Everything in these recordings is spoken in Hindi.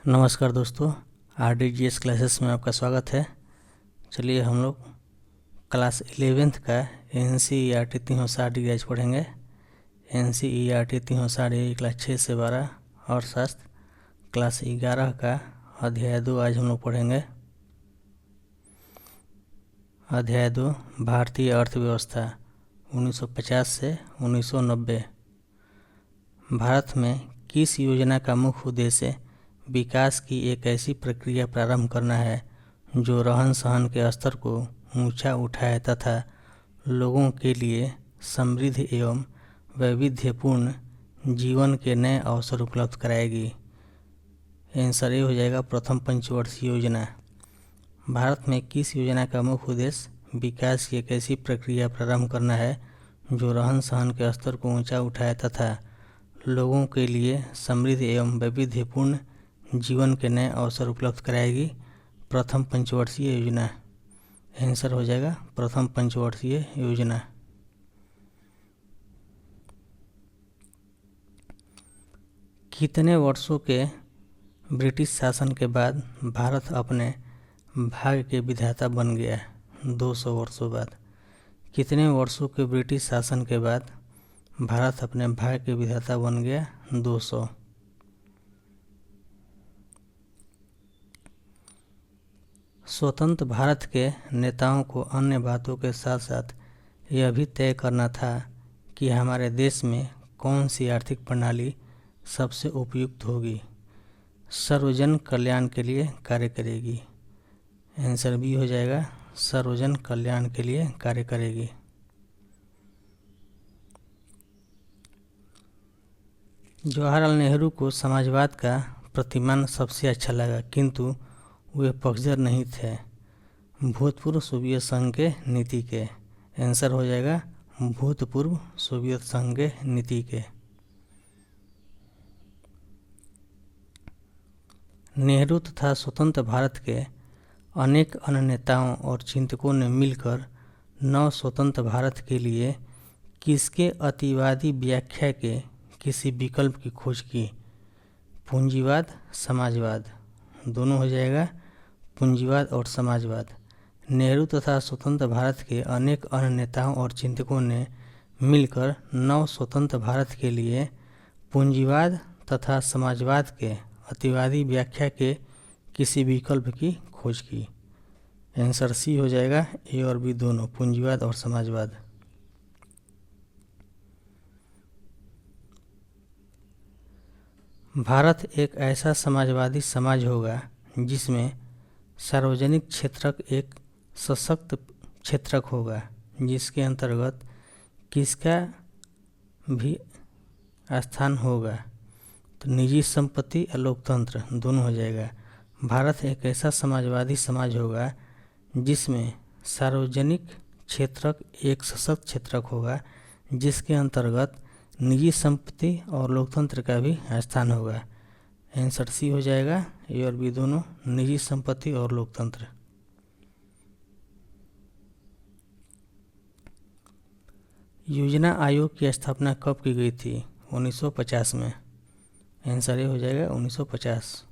नमस्कार दोस्तों, RDGS क्लासेस में आपका स्वागत है। चलिए हम लोग क्लास 11th का NCERT 360 आज पढ़ेंगे। NCERT 360 क्लास 6 से 12 और शास्त्र क्लास 11 का अध्याय 2 आज हम लोग पढ़ेंगे। अध्याय 2 भारतीय अर्थव्यवस्था 1950 से 1990। भारत में किस योजना का मुख्य उद्देश्य विकास की एक ऐसी प्रक्रिया प्रारंभ करना है जो रहन सहन के स्तर को ऊंचा उठाए तथा लोगों के लिए समृद्ध एवं वैविध्यपूर्ण जीवन के नए अवसर उपलब्ध कराएगी। आंसर ए हो जाएगा प्रथम पंचवर्षीय योजना। भारत में किस योजना का मुख्य उद्देश्य विकास की एक ऐसी प्रक्रिया प्रारंभ करना है जो रहन सहन के स्तर को ऊंचा उठाए तथा लोगों के लिए समृद्ध एवं वैविध्यपूर्ण जीवन के नए अवसर उपलब्ध कराएगी। प्रथम पंचवर्षीय योजना। आंसर हो जाएगा प्रथम पंचवर्षीय योजना। कितने वर्षों के ब्रिटिश शासन के बाद भारत अपने भाग्य के विधाता बन गया? 200 वर्षों बाद। कितने वर्षों के ब्रिटिश शासन के बाद भारत अपने भाग्य के विधाता बन गया? 200। स्वतंत्र भारत के नेताओं को अन्य बातों के साथ साथ यह भी तय करना था कि हमारे देश में कौन सी आर्थिक प्रणाली सबसे उपयुक्त होगी, सर्वजन कल्याण के लिए कार्य करेगी। आंसर बी हो जाएगा सर्वजन कल्याण के लिए कार्य करेगी। जवाहरलाल नेहरू को समाजवाद का प्रतिमान सबसे अच्छा लगा, किंतु वे पक्षधर नहीं थे भूतपूर्व सोवियत संघ के नीति के। आंसर हो जाएगा भूतपूर्व सोवियत संघ के नीति के। नेहरू तथा स्वतंत्र भारत के अनेक अन्य नेताओं और चिंतकों ने मिलकर नव स्वतंत्र भारत के लिए किसके अतिवादी व्याख्या के किसी विकल्प की खोज की? पूंजीवाद, समाजवाद। दोनों हो जाएगा पूंजीवाद और समाजवाद। नेहरू तथा स्वतंत्र भारत के अनेक अन्य नेताओं और चिंतकों ने मिलकर नव स्वतंत्र भारत के लिए पूंजीवाद तथा समाजवाद के अतिवादी व्याख्या के किसी विकल्प की खोज की। आंसर सी हो जाएगा ए और बी दोनों, पूंजीवाद और समाजवाद। भारत एक ऐसा समाजवादी समाज होगा जिसमें सार्वजनिक क्षेत्रक एक सशक्त क्षेत्रक होगा, जिसके अंतर्गत किसका भी स्थान होगा? तो निजी संपत्ति और लोकतंत्र दोनों हो जाएगा। भारत एक ऐसा समाजवादी समाज होगा जिसमें सार्वजनिक क्षेत्रक एक सशक्त क्षेत्रक होगा, जिसके अंतर्गत निजी संपत्ति और लोकतंत्र का भी स्थान होगा। आंसर सी हो जाएगा ए और बी दोनों, निजी संपत्ति और लोकतंत्र। योजना आयोग की स्थापना कब की गई थी? 1950 में। आंसर ए हो जाएगा 1950।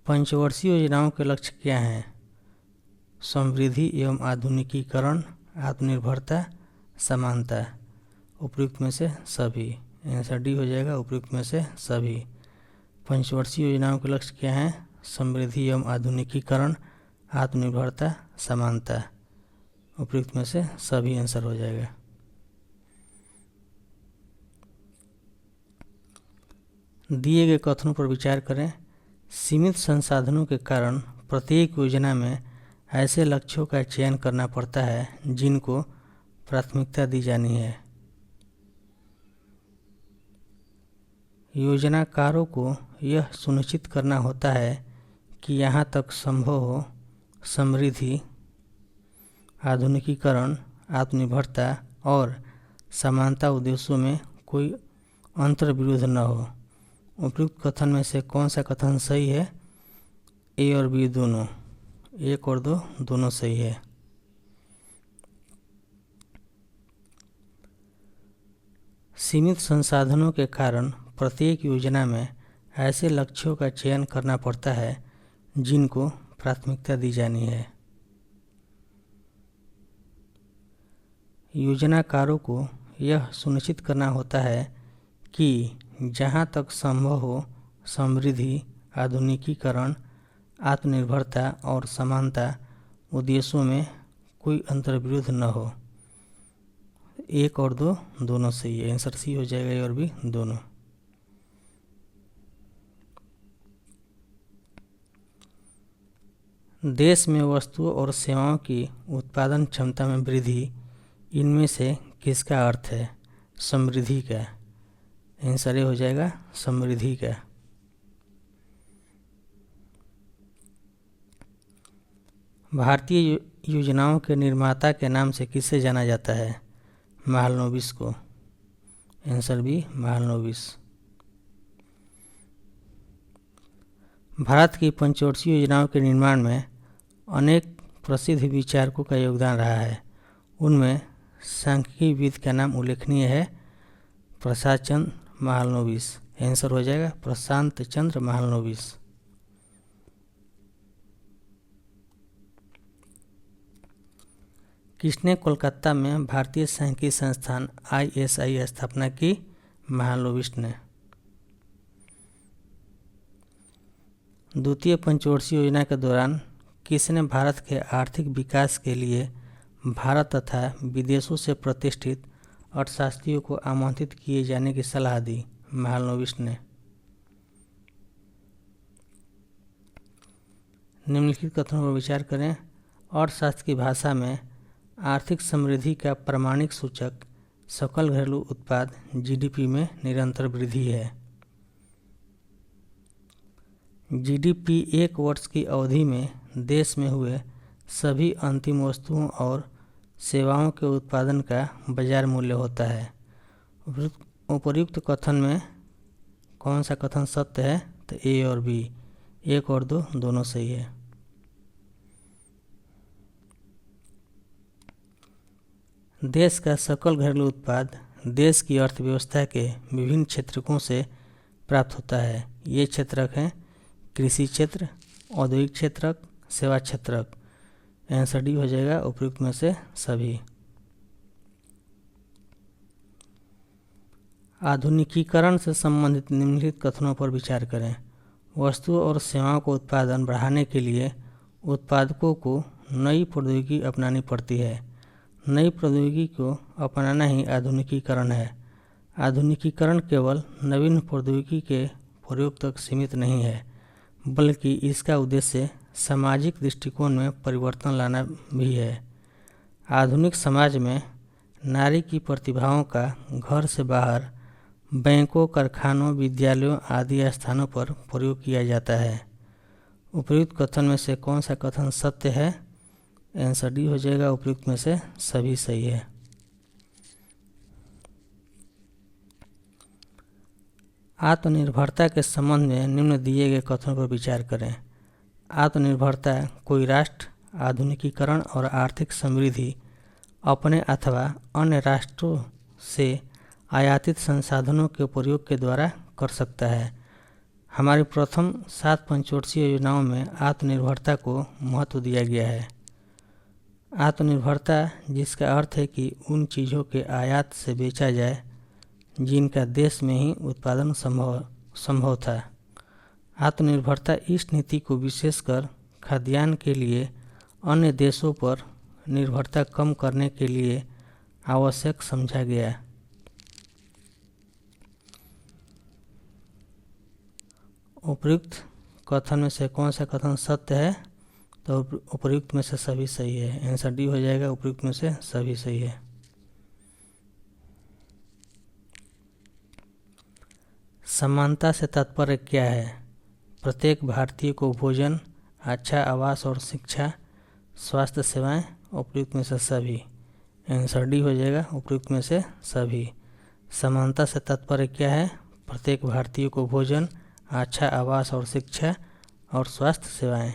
पंचवर्षीय योजनाओं के लक्ष्य क्या हैं? समृद्धि एवं आधुनिकीकरण, आत्मनिर्भरता, समानता। उपयुक्त में से सभी। आंसर डी हो जाएगा उपयुक्त में से सभी। पंचवर्षीय योजनाओं के लक्ष्य क्या हैं? समृद्धि एवं आधुनिकीकरण, आत्मनिर्भरता, समानता। उपयुक्त में से सभी आंसर हो जाएगा। दिए गए कथनों पर विचार करें। सीमित संसाधनों के कारण प्रत्येक योजना में ऐसे लक्ष्यों का चयन करना पड़ता है जिनको प्राथमिकता दी जानी है। योजनाकारों को यह सुनिश्चित करना होता है कि यहाँ तक संभव हो समृद्धि, आधुनिकीकरण, आत्मनिर्भरता और समानता उद्देश्यों में कोई अंतर्विरोध न हो। उपयुक्त कथन में से कौन सा कथन सही है? ए और बी दोनों, एक और दो दोनों सही है। सीमित संसाधनों के कारण प्रत्येक योजना में ऐसे लक्ष्यों का चयन करना पड़ता है जिनको प्राथमिकता दी जानी है। योजनाकारों को यह सुनिश्चित करना होता है कि जहाँ तक संभव हो समृद्धि, आधुनिकीकरण, आत्मनिर्भरता और समानता उद्देश्यों में कोई अंतर्विरोध न हो। 1 और 2 दोनों सही है, आंसर सी हो जाएगा, और भी दोनों। देश में वस्तुओं और सेवाओं की उत्पादन क्षमता में वृद्धि इनमें से किसका अर्थ है? समृद्धि का। आंसर ए हो जाएगा समृद्धि का। भारतीय योजनाओं के निर्माता के नाम से किसे जाना जाता है? महालनोबिस को। Answer B Mahalanobis. भारत की पंचवर्षीय योजनाओं के निर्माण में अनेक प्रसिद्ध विचारकों का योगदान रहा है। उनमें सांख्यिकीविद का नाम उल्लेखनीय है, प्रसाद चंद्र महालनोबिस। आंसर हो जाएगा प्रशांत चंद्र महालनोबिस। किसने कोलकाता में भारतीय सांख्यिकी संस्थान ISI स्थापना की? महालनोबिस ने। द्वितीय पंचवर्षीय योजना के दौरान किसने भारत के आर्थिक विकास के लिए भारत तथा विदेशों से प्रतिष्ठित अर्थशास्त्रियों को आमंत्रित किए जाने की सलाह दी? महालनोबिस ने। निम्नलिखित कथनों पर विचार करें। अर्थशास्त्र की भाषा में आर्थिक समृद्धि का प्रमाणिक सूचक सकल घरेलू उत्पाद GDP में निरंतर वृद्धि है। GDP एक वर्ष की अवधि में देश में हुए सभी अंतिम वस्तुओं और सेवाओं के उत्पादन का बाजार मूल्य होता है। उपर्युक्त कथन में कौन सा कथन सत्य है? तो ए और बी। 1 और 2 दोनों सही है। देश का सकल घरेलू उत्पाद देश की अर्थव्यवस्था के विभिन्न क्षेत्रकों से प्राप्त होता है। ये क्षेत्रक हैं कृषि क्षेत्र, औद्योगिक क्षेत्रक, सेवा क्षेत्रक। आंसर डी हो जाएगा उपयुक्त में से सभी। आधुनिकीकरण से संबंधित निम्नलिखित कथनों पर विचार करें। वस्तुओं और सेवाओं का उत्पादन बढ़ाने के लिए उत्पादकों को नई प्रौद्योगिकी अपनानी पड़ती है। नई प्रौद्योगिकी को अपनाना ही आधुनिकीकरण है। आधुनिकीकरण केवल नवीन प्रौद्योगिकी के प्रयोग तक सीमित नहीं है, बल्कि इसका उद्देश्य सामाजिक दृष्टिकोण में परिवर्तन लाना भी है। आधुनिक समाज में नारी की प्रतिभाओं का घर से बाहर बैंकों, कारखानों, विद्यालयों आदि स्थानों पर प्रयोग किया जाता है। उपयुक्त कथन में से कौन सा कथन सत्य है? आंसर डी हो जाएगा उपयुक्त में से सभी सही है। आत्मनिर्भरता के संबंध में निम्न दिए गए कथनों पर विचार करें। आत्मनिर्भरता कोई राष्ट्र आधुनिकीकरण और आर्थिक समृद्धि अपने अथवा अन्य राष्ट्रों से आयातित संसाधनों के प्रयोग के द्वारा कर सकता है। हमारी प्रथम 7 पंचवर्षीय योजनाओं में आत्मनिर्भरता को महत्व दिया गया है। आत्मनिर्भरता जिसका अर्थ है कि उन चीज़ों के आयात से बेचा जाए जिनका देश में ही उत्पादन संभव था। आत्मनिर्भरता इस नीति को विशेषकर खाद्यान्न के लिए अन्य देशों पर निर्भरता कम करने के लिए आवश्यक समझा गया। उपयुक्त कथन में से कौन सा कथन सत्य है? तो उपयुक्त में से सभी सही है। आंसर डी हो जाएगा उपयुक्त में से सभी सही है। समानता से तात्पर्य क्या है? प्रत्येक भारतीय को भोजन, अच्छा आवास और शिक्षा, स्वास्थ्य सेवाएं। उपयुक्त में से सभी। आंसर डी हो जाएगा उपयुक्त में से सभी। समानता से तात्पर्य क्या है? प्रत्येक भारतीय को भोजन, अच्छा आवास और शिक्षा और स्वास्थ्य सेवाएं।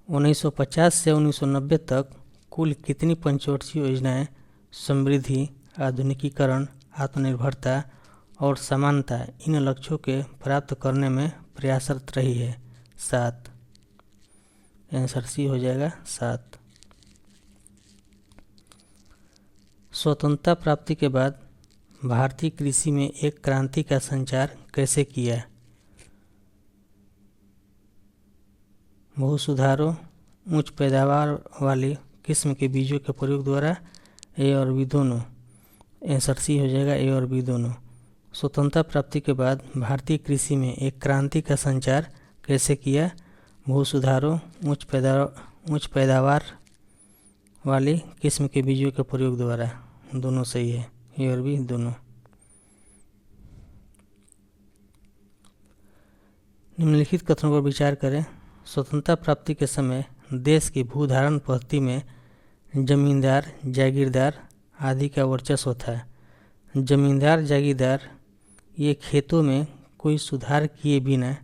उन्नीस 1950 से 1990 तक कुल कितनी पंचवर्षीय योजनाएं समृद्धि, आधुनिकीकरण, आत्मनिर्भरता और समानता इन लक्ष्यों के प्राप्त करने में प्रयासरत रही है। 7, आंसर सी हो जाएगा 7। स्वतंत्रता प्राप्ति के बाद भारतीय कृषि में एक क्रांति का संचार कैसे किया? भू सुधारों, उच्च पैदावार वाली किस्म के बीजों के प्रयोग द्वारा, ए और बी दोनों। आंसर सी हो जाएगा ए और बी दोनों। स्वतंत्रता प्राप्ति के बाद भारतीय कृषि में एक क्रांति का संचार कैसे किया? भू सुधारों, उच्च पैदावार वाली किस्म के बीजों के प्रयोग द्वारा। दोनों सही है, ए और बी दोनों। निम्नलिखित कथनों पर विचार करें। स्वतंत्रता प्राप्ति के समय देश की भूधारण पद्धति में जमींदार, जागीरदार आदि का वर्चस्व था। जमींदार, जागीरदार ये खेतों में कोई सुधार किए बिना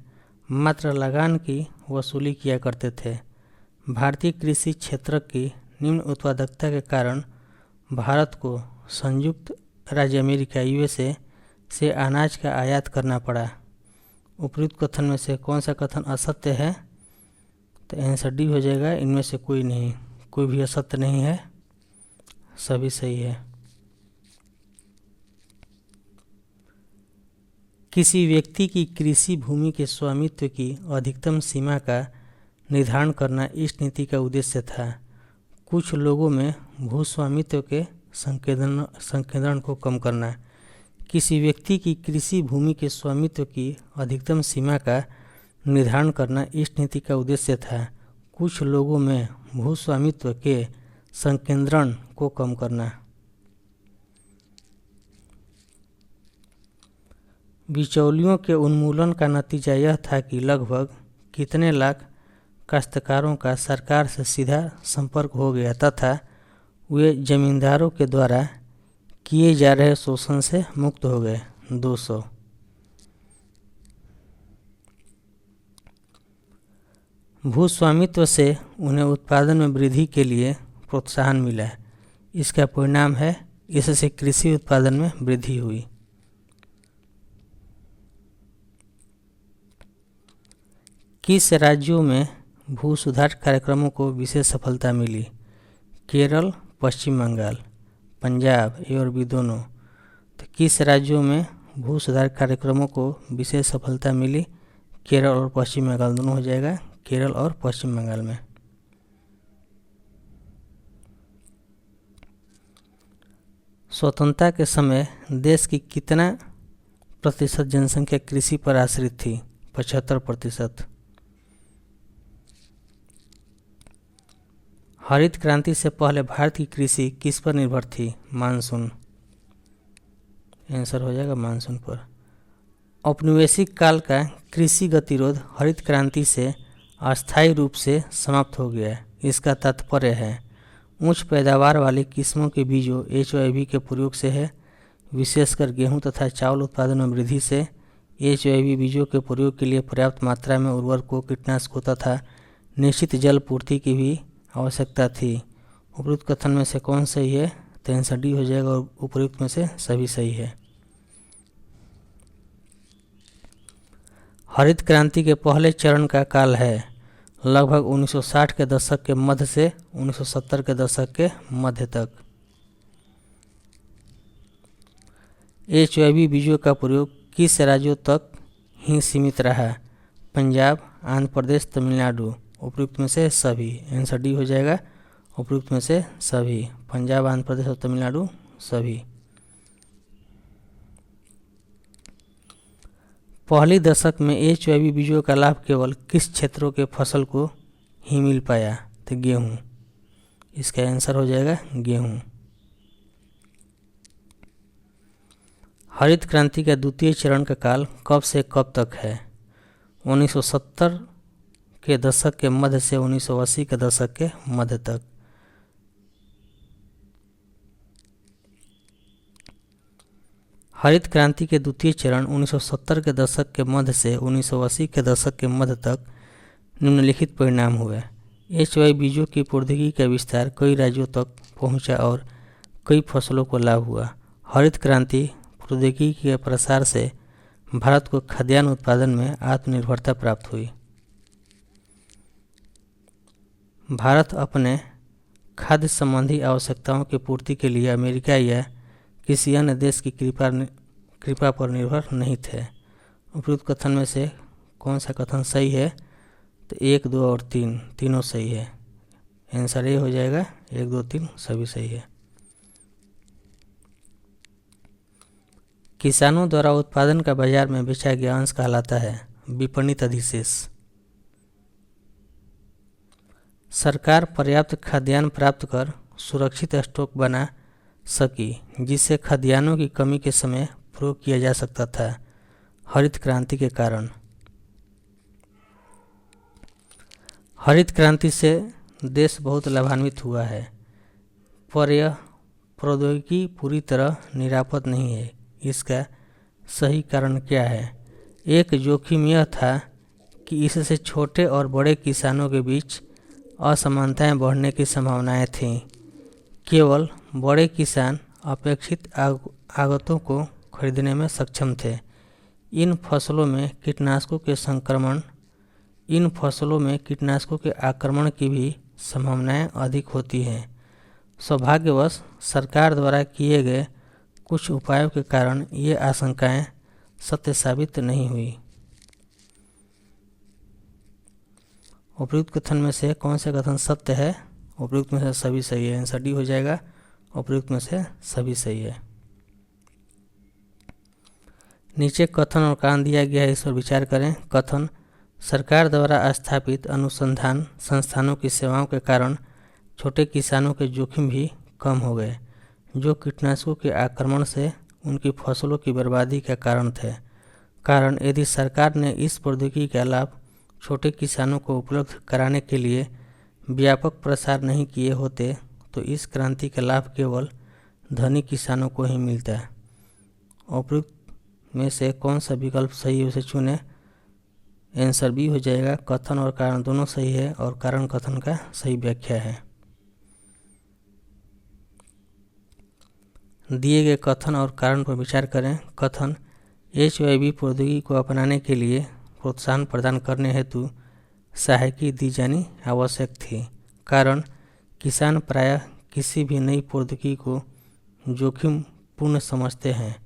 मात्र लगान की वसूली किया करते थे। भारतीय कृषि क्षेत्र की निम्न उत्पादकता के कारण भारत को संयुक्त राज्य अमेरिका यूएसए से अनाज का आयात करना पड़ा। उपयुक्त कथन में से कौन सा कथन असत्य है? तो आंसर डी हो जाएगा, इनमें से कोई नहीं, कोई भी असत्य नहीं है, सभी सही है। किसी व्यक्ति की कृषि भूमि के स्वामित्व की अधिकतम सीमा का निर्धारण करना इस नीति का उद्देश्य था। कुछ लोगों में भू स्वामित्व के संकेंद्रण को कम करना। किसी व्यक्ति की कृषि भूमि के स्वामित्व की अधिकतम सीमा का निर्धारण करना इस नीति का उद्देश्य था। कुछ लोगों में भू स्वामित्व के संकेंद्रण को कम करना। बिचौलियों के उन्मूलन का नतीजा यह था कि लगभग कितने लाख काश्तकारों का सरकार से सीधा संपर्क हो गया तथा वे जमींदारों के द्वारा किए जा रहे शोषण से मुक्त हो गए। 200। भूस्वामित्व से उन्हें उत्पादन में वृद्धि के लिए प्रोत्साहन मिला। इसका परिणाम है इससे कृषि उत्पादन में वृद्धि हुई। किस राज्यों में भू सुधार कार्यक्रमों को विशेष सफलता मिली? केरल, पश्चिम बंगाल, पंजाब, ए और बी दोनों। तो किस राज्यों में भू सुधार कार्यक्रमों को विशेष सफलता मिली? केरल और पश्चिम बंगाल दोनों हो जाएगा, केरल और पश्चिम बंगाल में। स्वतंत्रता के समय देश की कितना प्रतिशत जनसंख्या कृषि पर आश्रित थी? 75%। हरित क्रांति से पहले भारत की कृषि किस पर निर्भर थी? मानसून। आंसर हो जाएगा मानसून पर। औपनिवेशिक काल का कृषि गतिरोध हरित क्रांति से अस्थायी रूप से समाप्त हो गया। इसका तात्पर्य है उच्च पैदावार वाली किस्मों के बीजों HYV के प्रयोग से है। विशेषकर गेहूं तथा चावल उत्पादन में वृद्धि से HYV बीजों के प्रयोग के लिए पर्याप्त मात्रा में उर्वरकों, कीटनाशकों तथा निश्चित जल पूर्ति की भी आवश्यकता थी। उपयुक्त कथन में से कौन सही है? तो आंसर डी हो जाएगा और उपयुक्त में से सभी सही है। हरित क्रांति के पहले चरण का काल है लगभग 1960 के दशक के मध्य से 1970 के दशक के मध्य तक। HYV बीजों का प्रयोग किस राज्यों तक ही सीमित रहा? पंजाब, आंध्र प्रदेश, तमिलनाडु। उपयुक्त में से सभी। आंसर डी हो जाएगा, उपयुक्त में से सभी। पंजाब, आंध्र प्रदेश और तमिलनाडु सभी। पहली दशक में HYV बीजों का लाभ केवल किस क्षेत्रों के फसल को ही मिल पाया? तो गेहूँ। इसका आंसर हो जाएगा गेहूँ। हरित क्रांति का द्वितीय चरण का काल कब से कब तक है? 1970 के दशक के मध्य से 1980 के दशक के मध्य तक। हरित क्रांति के द्वितीय चरण 1970 के दशक के मध्य से 1980 के दशक के मध्य तक निम्नलिखित परिणाम हुए। HYV बीजों की प्रौद्योगिकी का विस्तार कई राज्यों तक पहुंचा और कई फसलों को लाभ हुआ। हरित क्रांति प्रौद्योगिकी के प्रसार से भारत को खाद्यान्न उत्पादन में आत्मनिर्भरता प्राप्त हुई। भारत अपने खाद्य संबंधी आवश्यकताओं की पूर्ति के लिए अमेरिका या किसी अन्य देश की कृपा पर निर्भर नहीं थे। उपयुक्त कथन में से कौन सा कथन सही है? तो 1, 2 और 3 तीनों सही है। आंसर ए हो जाएगा। 1, 2, 3 सभी सही है। किसानों द्वारा उत्पादन का बाजार में बेचा गया अंश कहलाता है विपणित अधिशेष। सरकार पर्याप्त खाद्यान्न प्राप्त कर सुरक्षित स्टॉक बना सकी, जिससे खाद्यान्नों की कमी के समय प्रयोग किया जा सकता था। हरित क्रांति के कारण। हरित क्रांति से देश बहुत लाभान्वित हुआ है, पर यह प्रौद्योगिकी पूरी तरह निरापद नहीं है। इसका सही कारण क्या है? एक जोखिम यह था कि इससे छोटे और बड़े किसानों के बीच असमानताएं बढ़ने की संभावनाएं थीं। केवल बड़े किसान अपेक्षित आगतों को खरीदने में सक्षम थे। इन फसलों में कीटनाशकों के आक्रमण की भी संभावनाएं अधिक होती हैं। सौभाग्यवश सरकार द्वारा किए गए कुछ उपायों के कारण ये आशंकाएं सत्य साबित नहीं हुई। उपयुक्त कथन में से कौन सा कथन सत्य है? उपयुक्त में से सभी सही है। आंसर डी हो जाएगा। उपयुक्त में से सभी सही है। नीचे कथन और कारण दिया गया है, इस पर विचार करें। कथन: सरकार द्वारा स्थापित अनुसंधान संस्थानों की सेवाओं के कारण छोटे किसानों के जोखिम भी कम हो गए, जो कीटनाशकों के आक्रमण से उनकी फसलों की बर्बादी का कारण थे। कारण: यदि सरकार ने इस प्रौद्योगिकी का लाभ छोटे किसानों को उपलब्ध कराने के लिए व्यापक प्रसार नहीं किए होते तो इस क्रांति का लाभ केवल धनी किसानों को ही मिलता। उपयुक्त में से कौन सा विकल्प सही है उसे चुनें। आंसर बी हो जाएगा। कथन और कारण दोनों सही है और कारण कथन का सही व्याख्या है। दिए गए कथन और कारण पर विचार करें। कथन: HIV प्रौद्योगिकी को अपनाने के लिए प्रोत्साहन प्रदान करने हेतु सहायता दी जानी आवश्यक थी। कारण: किसान प्रायः किसी भी नई प्रौद्योगिकी को जोखिमपूर्ण समझते हैं,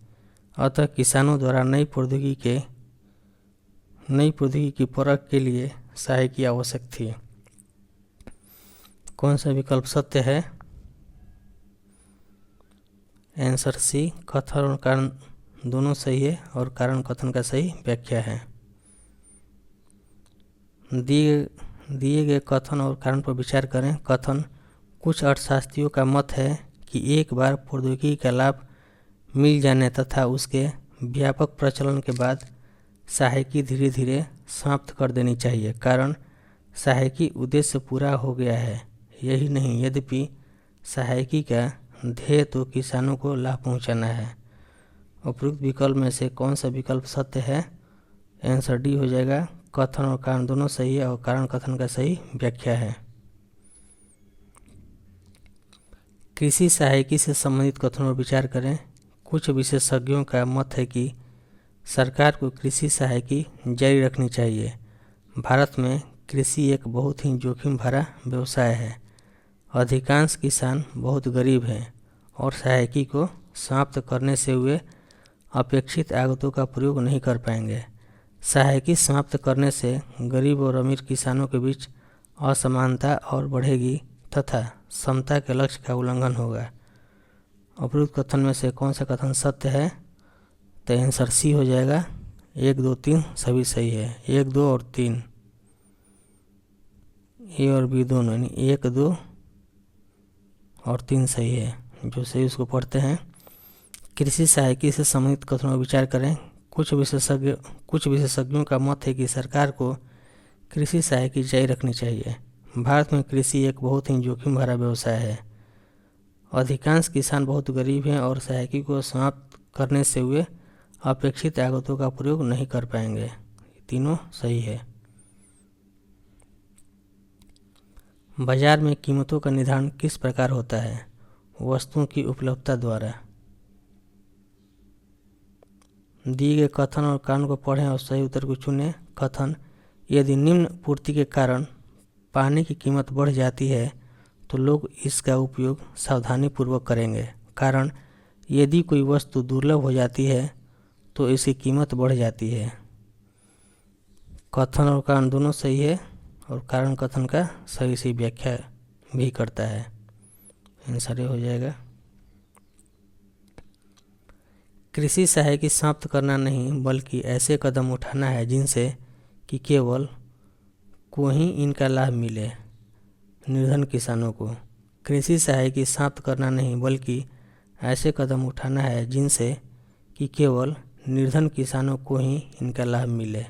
अतः किसानों द्वारा नई प्रौद्योगिकी की परख के लिए सहायता आवश्यक थी। कौन सा विकल्प सत्य है? Answer C. कथन और कारण दोनों सही है और कारण कथन का सही व्याख्या है। दिए गए कथन और कारण पर विचार करें। कथन: कुछ अर्थशास्त्रियों का मत है कि एक बार प्रौद्योगिकी का लाभ मिल जाने तथा उसके व्यापक प्रचलन के बाद सहायता धीरे धीरे समाप्त कर देनी चाहिए। कारण: सहायता उद्देश्य पूरा हो गया है, यही नहीं, यद्यपि सहायता का ध्येय तो किसानों को लाभ पहुंचाना है। उपयुक्त विकल्प में से कौन सा विकल्प सत्य है? आंसर डी हो जाएगा। कथन और कारण दोनों सही है और कारण कथन का सही व्याख्या है। कृषि सहायता से संबंधित कथनों पर विचार करें। कुछ विशेषज्ञों का मत है कि सरकार को कृषि सहायता जारी रखनी चाहिए। भारत में कृषि एक बहुत ही जोखिम भरा व्यवसाय है। अधिकांश किसान बहुत गरीब हैं और सहायता को समाप्त करने से वे अपेक्षित आगतों का प्रयोग नहीं कर पाएंगे। सहायता समाप्त करने से गरीब और अमीर किसानों के बीच असमानता और बढ़ेगी तथा समता के लक्ष्य का उल्लंघन होगा। उपयुक्त कथन में से कौन सा कथन सत्य है? तो आंसर सी हो जाएगा। 1, 2, 3 सभी सही है। 1, 2 और 3 ए और बी दोनों, यानी 1, 2 और 3 सही है। जो सही उसको पढ़ते हैं। कृषि सहायता से संबंधित कथनों पर विचार करें। कुछ विशेषज्ञों का मत है कि सरकार को कृषि सहायता जारी रखनी चाहिए। भारत में कृषि एक बहुत ही जोखिम भरा व्यवसाय है। अधिकांश किसान बहुत गरीब हैं और सहायता को समाप्त करने से वे अपेक्षित आगतों का प्रयोग नहीं कर पाएंगे। तीनों सही है। बाजार में कीमतों का निर्धारण किस प्रकार होता है? वस्तुओं की उपलब्धता द्वारा। दिए गए कथन और कारण को पढ़ें और सही उत्तर को चुनें। कथन: यदि निम्न पूर्ति के कारण पानी की कीमत बढ़ जाती है तो लोग इसका उपयोग सावधानीपूर्वक करेंगे। कारण: यदि कोई वस्तु दुर्लभ हो जाती है तो इसकी कीमत बढ़ जाती है। कथन और कारण दोनों सही है और कारण कथन का सही से व्याख्या भी करता है। आंसर हो जाएगा। कृषि सहायकी समाप्त करना नहीं बल्कि ऐसे कदम उठाना है जिनसे कि केवल को ही इनका लाभ मिले। निर्धन किसानों को। कृषि सहायकी समाप्त करना नहीं बल्कि ऐसे कदम उठाना है जिनसे कि केवल निर्धन किसानों को ही इनका लाभ मिले।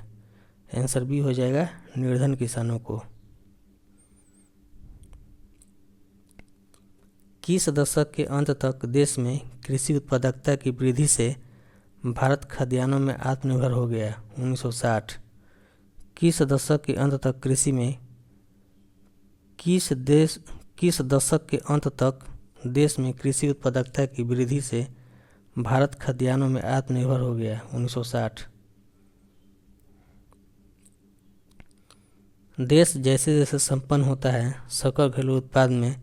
आंसर भी हो जाएगा निर्धन किसानों को। किस दशक के अंत तक देश में कृषि उत्पादकता की वृद्धि से भारत खाद्यान्नों में आत्मनिर्भर हो गया? 1960। किस दशक के अंत तक किस दशक के अंत तक देश में कृषि उत्पादकता की वृद्धि से भारत खाद्यान्नों में आत्मनिर्भर हो गया? 1960। देश जैसे जैसे संपन्न होता है सकल घरेलू उत्पाद में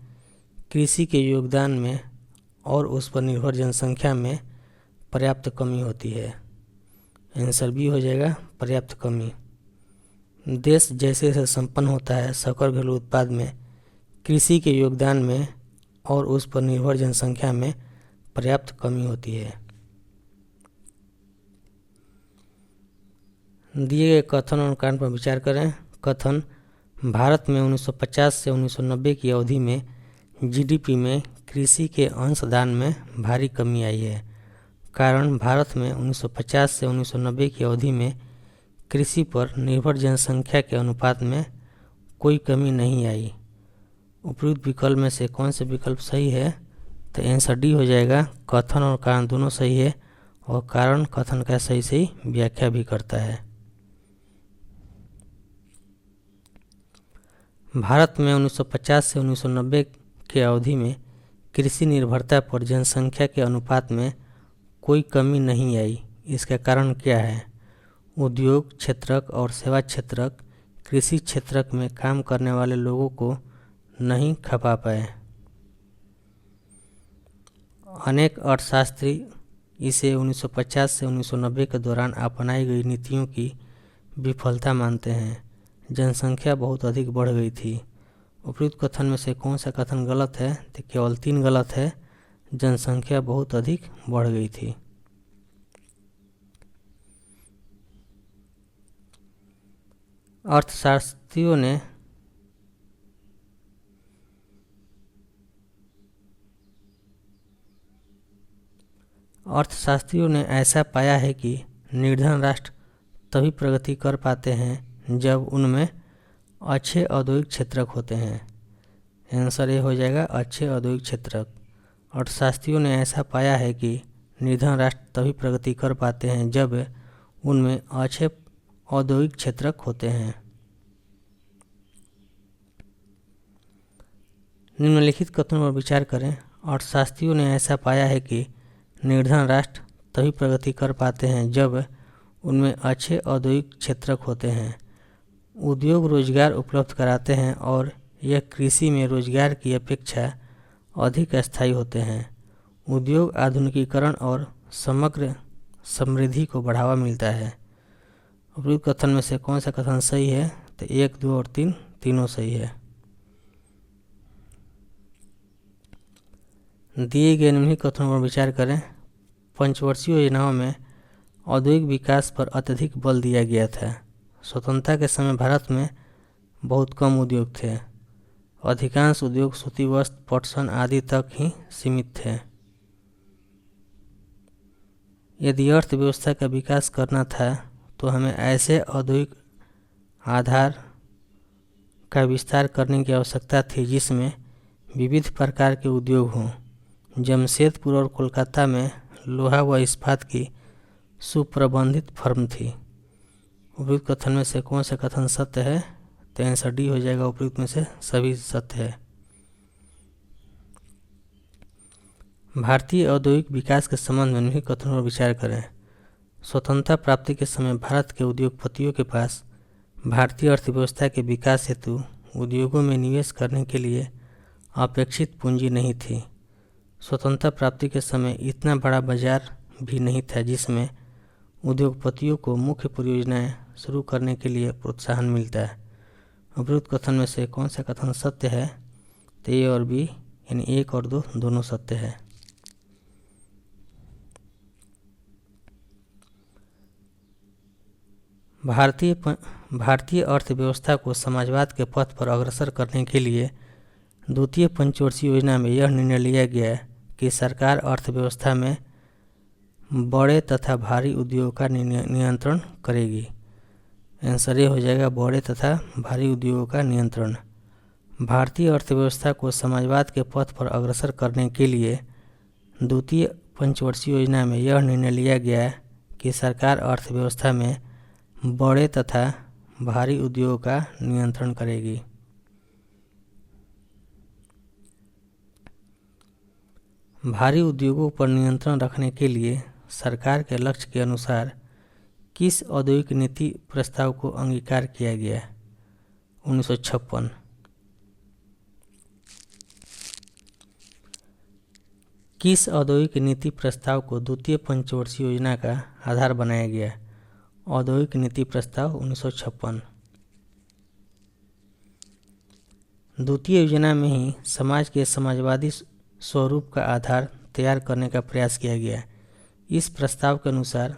कृषि के योगदान में और उस पर निर्भर जनसंख्या में पर्याप्त कमी होती है। आंसर भी हो जाएगा पर्याप्त कमी। देश जैसे जैसे संपन्न होता है सकल घरेलू उत्पाद में कृषि के योगदान में और उस पर निर्भर जनसंख्या में पर्याप्त कमी होती है। दिए गए कथन और कारण पर विचार करें। कथन: भारत में 1950 से 1990 की अवधि में जीडीपी में कृषि के अंशदान में भारी कमी आई है। कारण: भारत में 1950 से 1990 की अवधि में कृषि पर निर्भर जनसंख्या के अनुपात में कोई कमी नहीं आई। उपयुक्त विकल्प में से कौन से विकल्प सही है? तो आंसर डी हो जाएगा। कथन और कारण दोनों सही है और कारण कथन का सही सही व्याख्या भी करता है। भारत में 1950 से 1990 के अवधि में कृषि निर्भरता पर जनसंख्या के अनुपात में कोई कमी नहीं आई। इसका कारण क्या है? उद्योग क्षेत्रक और सेवा क्षेत्रक कृषि क्षेत्रक में काम करने वाले लोगों को नहीं खपा पाए। अनेक अर्थशास्त्री इसे 1950 से 1990 के दौरान अपनाई गई नीतियों की विफलता मानते हैं। जनसंख्या बहुत अधिक बढ़ गई थी। उपयुक्त कथन में से कौन सा कथन गलत है? तो केवल 3 गलत है। जनसंख्या बहुत अधिक बढ़ गई थी। अर्थशास्त्रियों ने ऐसा पाया है कि निर्धन राष्ट्र तभी प्रगति कर पाते हैं जब उनमें अच्छे औद्योगिक क्षेत्रक होते हैं। आंसर ये हो जाएगा अच्छे औद्योगिक क्षेत्रक। अर्थशास्त्रियों ने ऐसा पाया है कि निर्धन राष्ट्र तभी प्रगति कर पाते हैं जब उनमें अच्छे औद्योगिक क्षेत्रक होते हैं। निम्नलिखित कथनों पर विचार करें। अर्थशास्त्रियों ने ऐसा पाया है कि निर्धन राष्ट्र तभी प्रगति कर पाते हैं जब उनमें अच्छे औद्योगिक क्षेत्रक होते हैं। उद्योग रोजगार उपलब्ध कराते हैं और यह कृषि में रोजगार की अपेक्षा अधिक स्थायी होते हैं। उद्योग आधुनिकीकरण और समग्र समृद्धि को बढ़ावा मिलता है। उपयुक्त कथन में से कौन सा कथन सही है? तो 1, 2 और 3 तीनों सही है। दिए गए निम्नलिखित कथनों पर विचार करें। पंचवर्षीय योजनाओं में औद्योगिक विकास पर अत्यधिक बल दिया गया था। स्वतंत्रता के समय भारत में बहुत कम उद्योग थे। अधिकांश उद्योग सूती वस्त्र, पटसन आदि तक ही सीमित थे। यदि अर्थव्यवस्था का विकास करना था तो हमें ऐसे औद्योगिक आधार का विस्तार करने की आवश्यकता थी जिसमें विविध प्रकार के उद्योग हों। जमशेदपुर और कोलकाता में लोहा व इस्पात की सुप्रबंधित फर्म थी। उपयुक्त कथन में से कौन सा कथन सत्य है? तो आंसर डी हो जाएगा। उपयुक्त में से सभी सत्य है। भारतीय औद्योगिक विकास के संबंध में निम्नलिखित कथनों पर विचार करें। स्वतंत्रता प्राप्ति के समय भारत के उद्योगपतियों के पास भारतीय अर्थव्यवस्था के विकास हेतु उद्योगों में निवेश करने के लिए अपेक्षित पूंजी नहीं थी। स्वतंत्रता प्राप्ति के समय इतना बड़ा बाजार भी नहीं था जिसमें उद्योगपतियों को मुख्य परियोजनाएं शुरू करने के लिए प्रोत्साहन मिलता है। उपरोक्त कथन में से कौन सा कथन सत्य है? तो ए और बी यानी 1 और 2 दोनों सत्य है। भारतीय अर्थव्यवस्था को समाजवाद के पथ पर अग्रसर करने के लिए द्वितीय पंचवर्षीय योजना में यह निर्णय लिया गया कि सरकार अर्थव्यवस्था में बड़े तथा भारी उद्योगों का नियंत्रण करेगी। आंसर ए हो जाएगा बड़े तथा भारी उद्योगों का नियंत्रण। भारतीय अर्थव्यवस्था को समाजवाद के पथ पर अग्रसर करने के लिए द्वितीय पंचवर्षीय योजना में यह निर्णय लिया गया कि सरकार अर्थव्यवस्था में बड़े तथा भारी उद्योगों का नियंत्रण करेगी। भारी उद्योगों पर नियंत्रण रखने के लिए सरकार के लक्ष्य के अनुसार किस औद्योगिक नीति प्रस्ताव को अंगीकार किया गया? 1956। किस औद्योगिक नीति प्रस्ताव को द्वितीय पंचवर्षीय योजना का आधार बनाया गया? औद्योगिक नीति प्रस्ताव 1956। द्वितीय योजना में ही समाज के समाजवादी स्वरूप का आधार तैयार करने का प्रयास किया गया। इस प्रस्ताव के अनुसार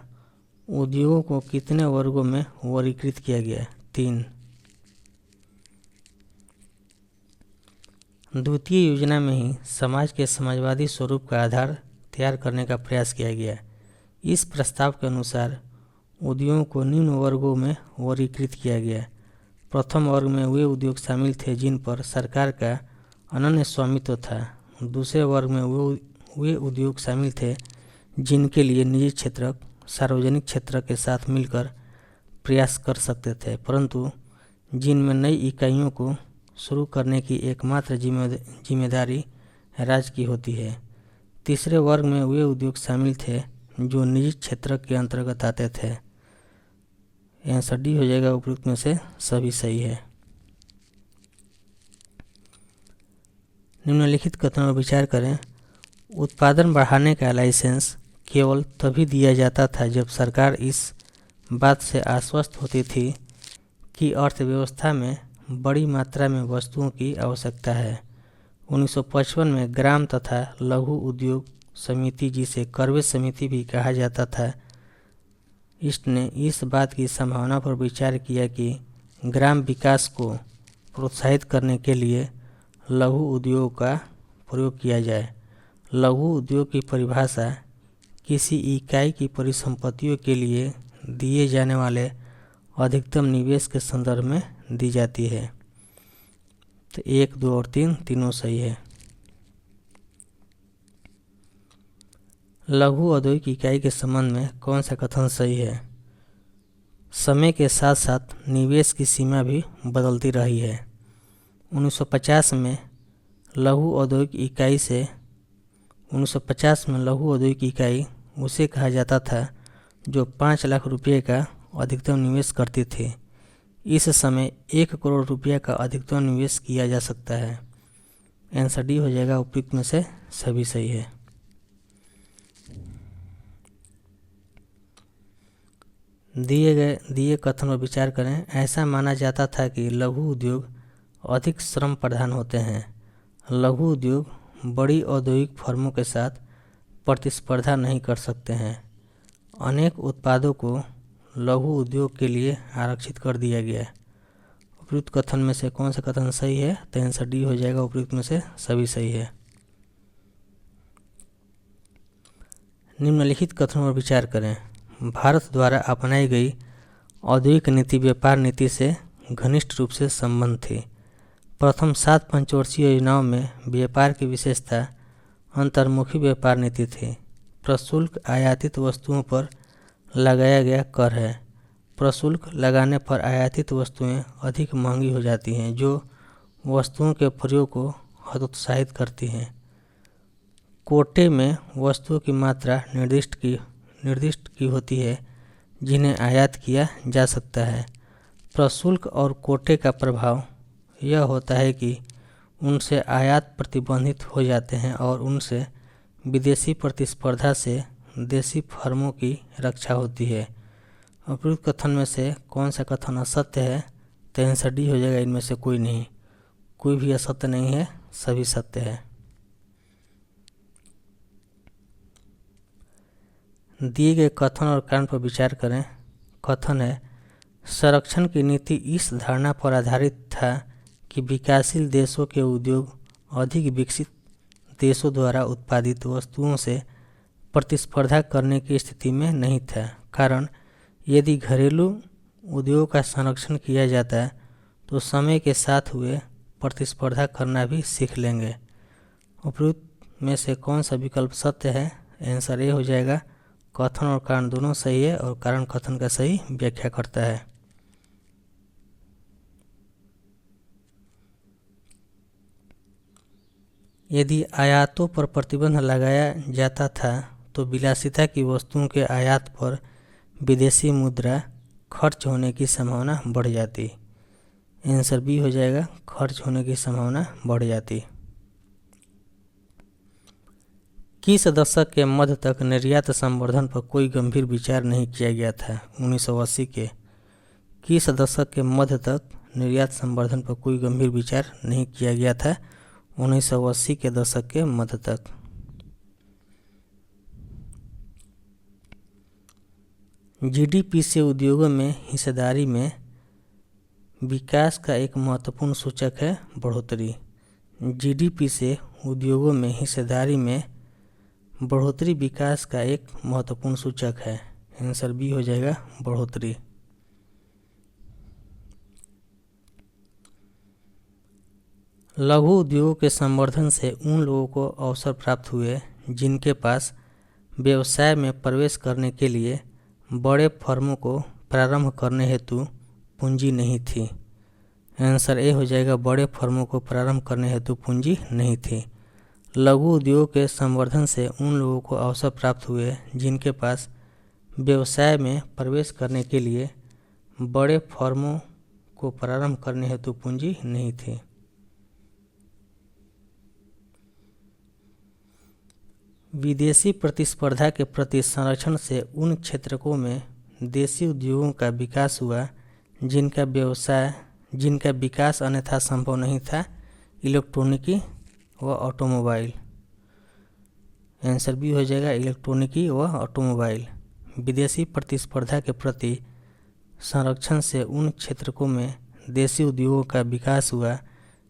उद्योगों को कितने वर्गों में वर्गीकृत किया गया? 3। द्वितीय योजना में ही समाज के समाजवादी स्वरूप का आधार तैयार करने का प्रयास किया गया। इस प्रस्ताव के अनुसार उद्योगों को निम्न वर्गों में वर्गीकृत किया गया। प्रथम वर्ग में वे उद्योग शामिल थे जिन पर सरकार का अनन्य स्वामित्व था। दूसरे वर्ग में वे उद्योग शामिल थे जिनके लिए निजी क्षेत्र सार्वजनिक क्षेत्र के साथ मिलकर प्रयास कर सकते थे, परंतु जिनमें नई इकाइयों को शुरू करने की एकमात्र जिम्मेदारी राज्य की होती है। तीसरे वर्ग में वे उद्योग शामिल थे जो निजी क्षेत्र के अंतर्गत आते थे। आंसर डी हो जाएगा उपयुक्त में से सभी सही है। निम्नलिखित कथनों पर विचार करें। उत्पादन बढ़ाने का लाइसेंस केवल तभी दिया जाता था जब सरकार इस बात से आश्वस्त होती थी कि अर्थव्यवस्था में बड़ी मात्रा में वस्तुओं की आवश्यकता है। 1955 में ग्राम तथा लघु उद्योग समिति, जिसे करवे समिति भी कहा जाता था, इसने इस बात की संभावना पर विचार किया कि ग्राम विकास को प्रोत्साहित करने के लिए लघु उद्योग का प्रयोग किया जाए। लघु उद्योग की परिभाषा किसी इकाई की परिसंपत्तियों के लिए दिए जाने वाले अधिकतम निवेश के संदर्भ में दी जाती है। तो 1, 2 और 3 तीनों सही है। लघु औद्योगिक इकाई के संबंध में कौन सा कथन सही है? समय के साथ साथ निवेश की सीमा भी बदलती रही है। 1950 में लघु औद्योगिक इकाई उसे कहा जाता था जो 5 लाख रुपये का अधिकतम निवेश करती थी। इस समय 1 करोड़ रुपये का अधिकतम निवेश किया जा सकता है। आंसर डी हो जाएगा उपयुक्त में से सभी सही है। दिए कथन पर विचार करें। ऐसा माना जाता था कि लघु उद्योग अधिक श्रम प्रधान होते हैं। लघु उद्योग बड़ी औद्योगिक फर्मों के साथ प्रतिस्पर्धा नहीं कर सकते हैं। अनेक उत्पादों को लघु उद्योग के लिए आरक्षित कर दिया गया। उपयुक्त कथन में से कौन सा कथन सही है? तो आंसर डी हो जाएगा उपयुक्त में से सभी सही है। निम्नलिखित कथनों पर विचार करें। भारत द्वारा अपनाई गई औद्योगिक नीति व्यापार नीति से घनिष्ठ रूप से संबंध थी। प्रथम 7 पंचवर्षीय योजनाओं में व्यापार की विशेषता अंतर्मुखी व्यापार नीति थी। प्रशुल्क आयातित वस्तुओं पर लगाया गया कर है। प्रशुल्क लगाने पर आयातित वस्तुएं अधिक महंगी हो जाती हैं, जो वस्तुओं के प्रयोग को हतोत्साहित करती हैं। कोटे में वस्तुओं की मात्रा निर्दिष्ट की होती है जिन्हें आयात किया जा सकता है। प्रशुल्क और कोटे का प्रभाव यह होता है कि उनसे आयात प्रतिबंधित हो जाते हैं और उनसे विदेशी प्रतिस्पर्धा से देसी फर्मों की रक्षा होती है। उपयुक्त कथन में से कौन सा कथन असत्य है? तो आंसर डी हो जाएगा, इनमें से कोई नहीं। कोई भी असत्य नहीं है, सभी सत्य है। दिए गए कथन और कारण पर विचार करें। कथन है, संरक्षण की नीति इस धारणा पर आधारित था कि विकासशील देशों के उद्योग अधिक विकसित देशों द्वारा उत्पादित वस्तुओं से प्रतिस्पर्धा करने की स्थिति में नहीं था। कारण, यदि घरेलू उद्योगों का संरक्षण किया जाता है तो समय के साथ हुए प्रतिस्पर्धा करना भी सीख लेंगे। उपयुक्त में से कौन सा विकल्प सत्य है? आंसर ए हो जाएगा। कथन और कारण दोनों सही है और कारण कथन का सही व्याख्या करता है। यदि आयातों पर प्रतिबंध लगाया जाता था तो विलासिता की वस्तुओं के आयात पर विदेशी मुद्रा खर्च होने की संभावना बढ़ जाती। आंसर बी हो जाएगा, खर्च होने की संभावना बढ़ जाती। किस दशक के मध्य तक निर्यात संवर्धन पर कोई गंभीर विचार नहीं किया गया था? 1980 के। किस दशक के मध्य तक निर्यात संवर्धन पर कोई गंभीर विचार नहीं किया गया था? 1980 के दशक के मध्य तक। जीडीपी से उद्योगों में हिस्सेदारी में विकास का एक महत्वपूर्ण सूचक है बढ़ोतरी। जीडीपी से उद्योगों में हिस्सेदारी में बढ़ोतरी विकास का एक महत्वपूर्ण सूचक है। आंसर बी हो जाएगा, बढ़ोतरी। लघु उद्योगों के संवर्धन से उन लोगों को अवसर प्राप्त हुए जिनके पास व्यवसाय में प्रवेश करने के लिए बड़े फर्मों को प्रारंभ करने हेतु पूंजी नहीं थी। आंसर ए हो जाएगा, बड़े फर्मों को प्रारंभ करने हेतु पूंजी नहीं थी। लघु उद्योगों के संवर्धन से उन लोगों को अवसर प्राप्त हुए जिनके पास व्यवसाय में प्रवेश करने के लिए बड़े फर्मों को प्रारंभ करने हेतु पूंजी नहीं थी। विदेशी प्रतिस्पर्धा के प्रति संरक्षण से उन क्षेत्रों में देसी उद्योगों का विकास हुआ जिनका विकास अन्यथा संभव नहीं था। इलेक्ट्रॉनिकी व ऑटोमोबाइल। आंसर बी हो जाएगा, इलेक्ट्रॉनिकी व ऑटोमोबाइल। विदेशी प्रतिस्पर्धा के प्रति संरक्षण से उन क्षेत्रों में देसी उद्योगों का विकास हुआ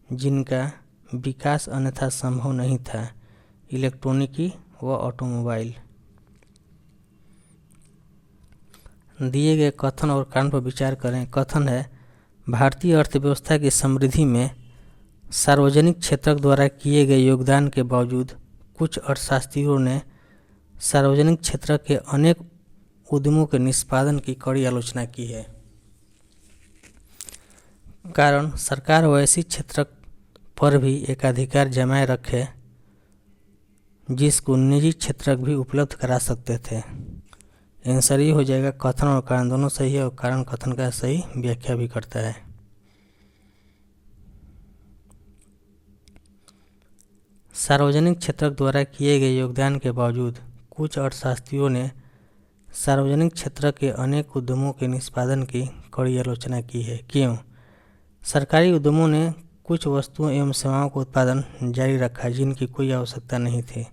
जिनका विकास अन्यथा संभव नहीं था। इलेक्ट्रॉनिकी व ऑटोमोबाइल। दिए गए कथन और कारण पर विचार करें। कथन है, भारतीय अर्थव्यवस्था की समृद्धि में सार्वजनिक क्षेत्र द्वारा किए गए योगदान के बावजूद कुछ अर्थशास्त्रियों ने सार्वजनिक क्षेत्र के अनेक उद्यमों के निष्पादन की कड़ी आलोचना की है। कारण, सरकार वैसी क्षेत्र पर भी एकाधिकार जमाए रखे जिसको निजी क्षेत्र भी उपलब्ध करा सकते थे। आंसर ये हो जाएगा, कथन और कारण दोनों सही है और कारण कथन का सही व्याख्या भी करता है। सार्वजनिक क्षेत्र द्वारा किए गए योगदान के बावजूद कुछ अर्थशास्त्रियों ने सार्वजनिक क्षेत्र के अनेक उद्यमों के निष्पादन की कड़ी आलोचना की है। क्यों? सरकारी उद्यमों ने कुछ वस्तुओं एवं सेवाओं का उत्पादन जारी रखा जिनकी कोई आवश्यकता नहीं थी।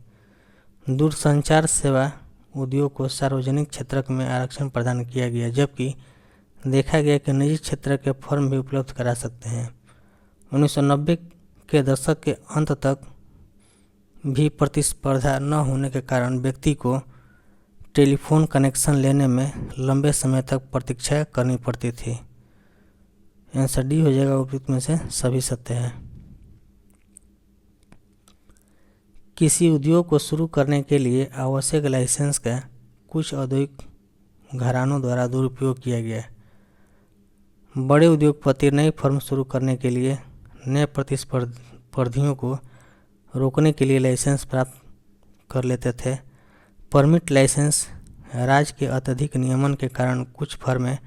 दूरसंचार सेवा उद्योग को सार्वजनिक क्षेत्र में आरक्षण प्रदान किया गया, जबकि देखा गया कि निजी क्षेत्र के फर्म भी उपलब्ध करा सकते हैं। 1990 के दशक के अंत तक भी प्रतिस्पर्धा न होने के कारण व्यक्ति को टेलीफोन कनेक्शन लेने में लंबे समय तक प्रतीक्षा करनी पड़ती थी। आंसर डी हो जाएगा, उपयुक्त में से सभी सत्य है। किसी उद्योग को शुरू करने के लिए आवश्यक लाइसेंस का कुछ औद्योगिक घरानों द्वारा दुरुपयोग किया गया। बड़े उद्योगपति नई फर्म शुरू करने के लिए नए प्रतिस्पर्धियों को रोकने के लिए लाइसेंस प्राप्त कर लेते थे। परमिट लाइसेंस राज्य के अत्यधिक नियमन के कारण कुछ फर्में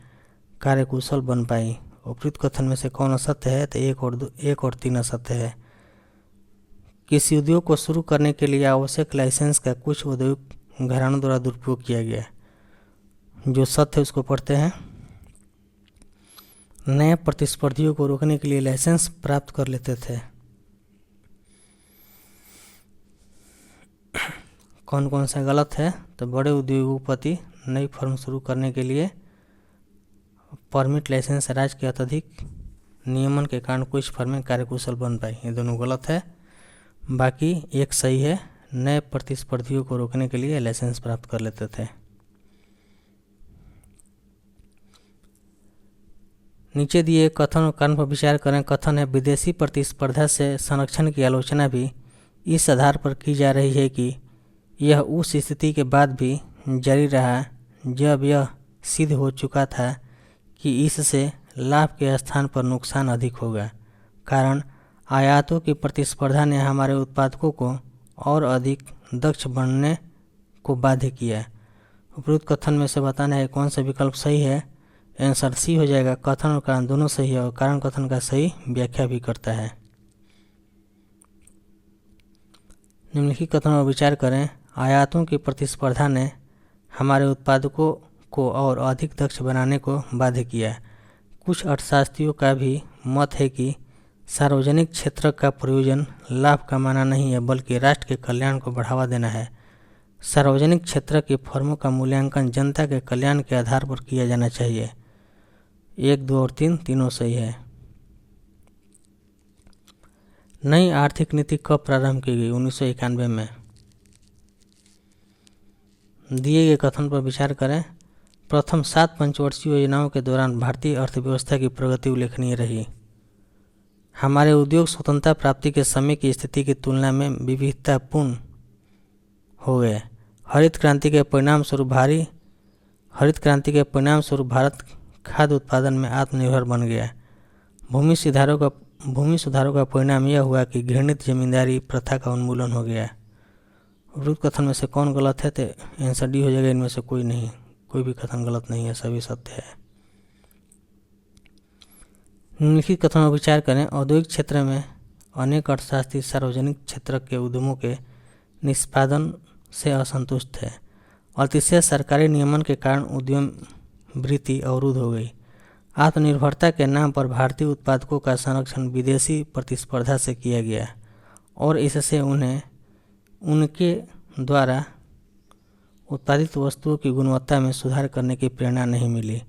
कार्यकुशल बन पाई। उपयुक्त कथन में से कौन असत्य है? तो एक और तीन असत्य है। किसी उद्योग को शुरू करने के लिए आवश्यक लाइसेंस का कुछ औद्योगिक घरानों द्वारा दुरुपयोग किया गया। जो सत्य है उसको पढ़ते हैं। नए प्रतिस्पर्धियों को रोकने के लिए लाइसेंस प्राप्त कर लेते थे। कौन कौन सा गलत है? तो बड़े उद्योगपति नई फर्म शुरू करने के लिए परमिट लाइसेंस राज्य के अत्यधिक नियमन के कारण कुछ फर्में कार्यकुशल बन पाई, ये दोनों गलत है। बाकी एक सही है, नए प्रतिस्पर्धियों को रोकने के लिए लाइसेंस प्राप्त कर लेते थे। नीचे दिए कथन और कारण पर विचार करें। कथन है विदेशी प्रतिस्पर्धा से संरक्षण की आलोचना भी इस आधार पर की जा रही है कि यह उस स्थिति के बाद भी जारी रहा जब यह सिद्ध हो चुका था कि इससे लाभ के स्थान पर नुकसान अधिक होगा। कारण आयातों की प्रतिस्पर्धा ने हमारे उत्पादकों को और अधिक दक्ष बनने को बाध्य किया। उपरोक्त कथन में से बताना है कौन सा विकल्प सही है। आंसर सी हो जाएगा। कथन और कारण दोनों सही है और कारण कथन का सही व्याख्या भी करता है। निम्नलिखित कथनों पर विचार करें। आयातों की प्रतिस्पर्धा ने हमारे उत्पादकों को और अधिक दक्ष बनाने को बाध्य किया। कुछ अर्थशास्त्रियों का भी मत है कि सार्वजनिक क्षेत्र का प्रयोजन लाभ कमाना नहीं है बल्कि राष्ट्र के कल्याण को बढ़ावा देना है। सार्वजनिक क्षेत्र की फर्मों का मूल्यांकन जनता के कल्याण के आधार पर किया जाना चाहिए। 1, 2 और 3 तीनों सही है। नई आर्थिक नीति कब प्रारंभ की गई? 1991 में। दिए गए कथन पर विचार करें। प्रथम 7 पंचवर्षीय योजनाओं के दौरान भारतीय अर्थव्यवस्था की प्रगति उल्लेखनीय रही। हमारे उद्योग स्वतंत्रता प्राप्ति के समय की स्थिति की तुलना में विविधतापूर्ण हो गए। हरित क्रांति के परिणाम स्वरूप भारत खाद्य उत्पादन में आत्मनिर्भर बन गया। भूमि सुधारों का परिणाम यह हुआ कि घृणित जमींदारी प्रथा का उन्मूलन हो गया। उपरोक्त कथन में से कौन गलत है? तो आंसर डी हो जाएगा। इनमें से कोई नहीं, कोई भी कथन गलत नहीं है, सभी सत्य है। निम्नलिखित कथनों पर विचार करें। औद्योगिक क्षेत्र में अनेक अर्थशास्त्री सार्वजनिक क्षेत्र के उद्यमों के निष्पादन से असंतुष्ट थे। अतिशय सरकारी नियमन के कारण उद्यम वृत्ति अवरुद्ध हो गई। आत्मनिर्भरता के नाम पर भारतीय उत्पादकों का संरक्षण विदेशी प्रतिस्पर्धा से किया गया और इससे उन्हें उनके द्वारा उत्पादित वस्तुओं की गुणवत्ता में सुधार करने की प्रेरणा नहीं मिली।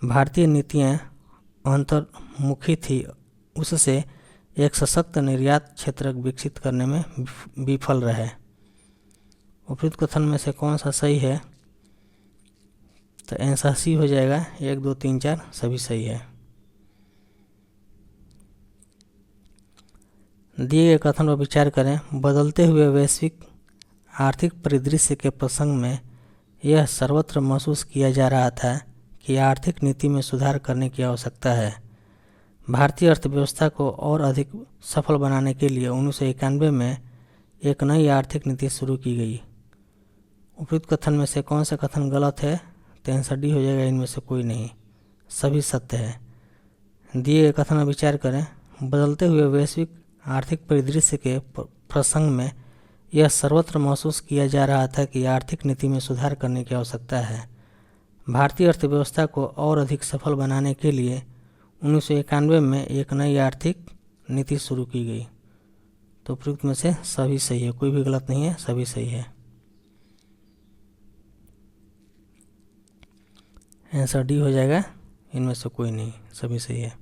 भारतीय नीतियाँ अंतर्मुखी थी, उससे एक सशक्त निर्यात क्षेत्र विकसित करने में विफल रहे। उपयुक्त कथन में से कौन सा सही है? तो आंसर सी हो जाएगा। 1, 2, 3, 4 सभी सही है। दिए गए कथन पर विचार करें। बदलते हुए वैश्विक आर्थिक परिदृश्य के प्रसंग में यह सर्वत्र महसूस किया जा रहा था कि आर्थिक नीति में सुधार करने की आवश्यकता है। भारतीय अर्थव्यवस्था को और अधिक सफल बनाने के लिए 1991 में एक नई आर्थिक नीति शुरू की गई। उपयुक्त कथन में से कौन सा कथन गलत है? तो आंसर डी हो जाएगा। इनमें से कोई नहीं, सभी सत्य है। दिए गए कथन पर विचार करें। बदलते हुए वैश्विक आर्थिक परिदृश्य के प्रसंग में यह सर्वत्र महसूस किया जा रहा था कि आर्थिक नीति में सुधार करने की आवश्यकता है। भारतीय अर्थव्यवस्था को और अधिक सफल बनाने के लिए 1991 में एक नई आर्थिक नीति शुरू की गई। तो उपयुक्त में से सभी सही है, कोई भी गलत नहीं है, सभी सही है। आंसर डी हो जाएगा। इनमें से कोई नहीं, सभी सही है।